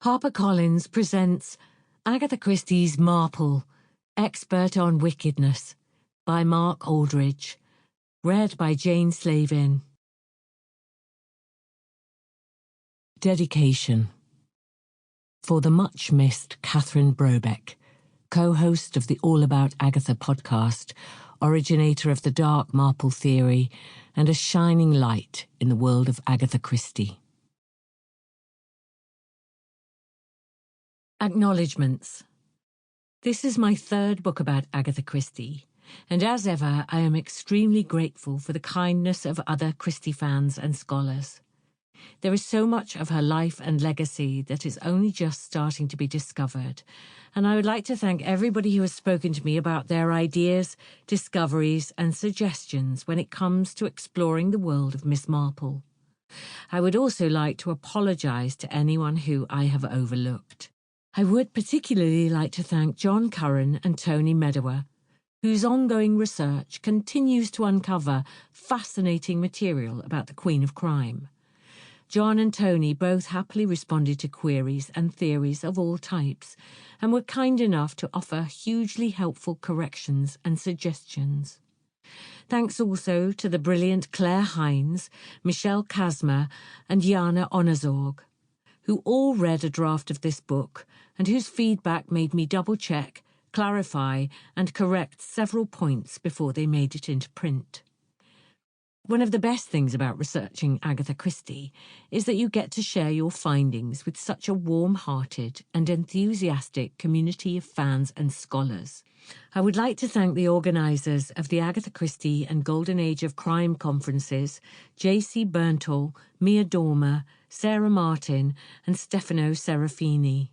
HarperCollins presents Agatha Christie's Marple, Expert on Wickedness, by Mark Aldridge, read by Jane Slavin. Dedication. For the much-missed Catherine Brobeck, co-host of the All About Agatha podcast, originator of the dark Marple theory, and a shining light in the world of Agatha Christie. Acknowledgements. This is my third book about Agatha Christie, and as ever, I am extremely grateful for the kindness of other Christie fans and scholars. There is so much of her life and legacy that is only just starting to be discovered, and I would like to thank everybody who has spoken to me about their ideas, discoveries, and suggestions when it comes to exploring the world of Miss Marple. I would also like to apologise to anyone who I have overlooked. I would particularly like to thank John Curran and Tony Medower, whose ongoing research continues to uncover fascinating material about the Queen of Crime. John and Tony both happily responded to queries and theories of all types, and were kind enough to offer hugely helpful corrections and suggestions. Thanks also to the brilliant Claire Hines, Michelle Kasmer, and Jana Onazorg, who all read a draft of this book and whose feedback made me double-check, clarify, and correct several points before they made it into print. One of the best things about researching Agatha Christie is that you get to share your findings with such a warm-hearted and enthusiastic community of fans and scholars. I would like to thank the organisers of the Agatha Christie and Golden Age of Crime conferences, J.C. Berntal, Mia Dormer, Sarah Martin, and Stefano Serafini.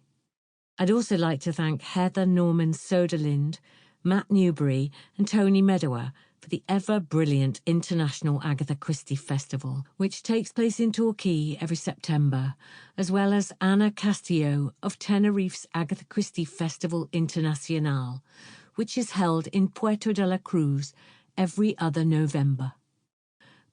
I'd also like to thank Heather Norman Soderlind, Matt Newbury, and Tony Medower for the ever-brilliant International Agatha Christie Festival, which takes place in Torquay every September, as well as Ana Castillo of Tenerife's Agatha Christie Festival Internacional, which is held in Puerto de la Cruz every other November.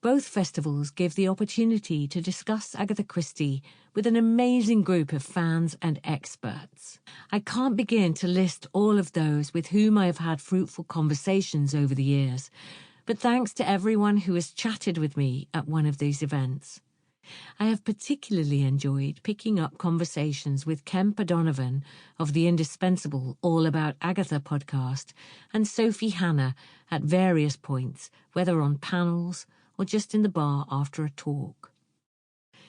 Both festivals give the opportunity to discuss Agatha Christie with an amazing group of fans and experts. I can't begin to list all of those with whom I have had fruitful conversations over the years, but thanks to everyone who has chatted with me at one of these events. I have particularly enjoyed picking up conversations with Kemp Donovan of the indispensable All About Agatha podcast and Sophie Hannah at various points, whether on panels or just in the bar after a talk.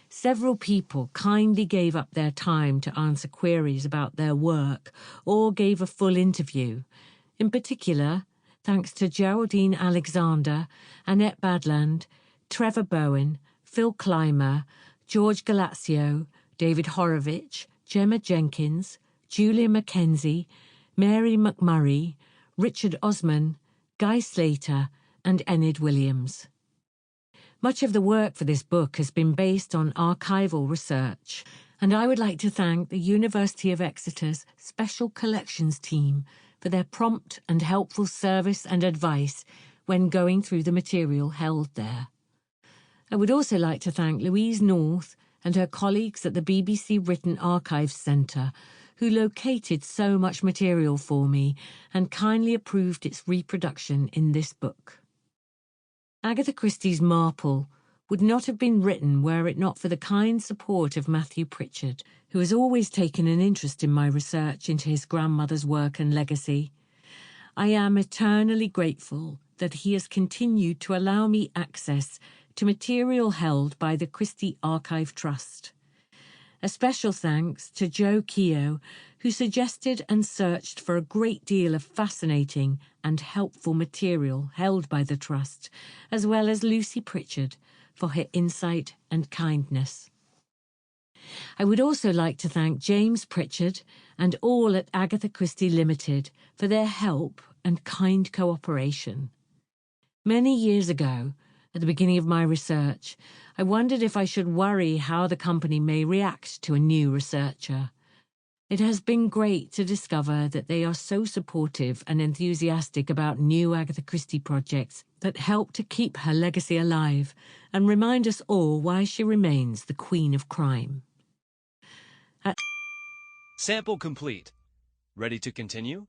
Several people kindly gave up their time to answer queries about their work or gave a full interview. In particular, thanks to Geraldine Alexander, Annette Badland, Trevor Bowen, Phil Clymer, George Galazio, David Horovitch, Gemma Jenkins, Julia Mackenzie, Mary McMurray, Richard Osman, Guy Slater, and Enid Williams. Much of the work for this book has been based on archival research, and I would like to thank the University of Exeter's Special Collections team for their prompt and helpful service and advice when going through the material held there. I would also like to thank Louise North and her colleagues at the BBC Written Archives Centre, who located so much material for me and kindly approved its reproduction in this book. Agatha Christie's Marple would not have been written were it not for the kind support of Matthew Pritchard, who has always taken an interest in my research into his grandmother's work and legacy. I am eternally grateful that he has continued to allow me access to material held by the Christie Archive Trust. A special thanks to Joe Keogh, who suggested and searched for a great deal of fascinating and helpful material held by the Trust, as well as Lucy Pritchard for her insight and kindness. I would also like to thank James Pritchard and all at Agatha Christie Limited for their help and kind cooperation. Many years ago, at the beginning of my research, I wondered if I should worry how the company may react to a new researcher. It has been great to discover that they are so supportive and enthusiastic about new Agatha Christie projects that help to keep her legacy alive and remind us all why she remains the Queen of Crime. Sample complete. Ready to continue?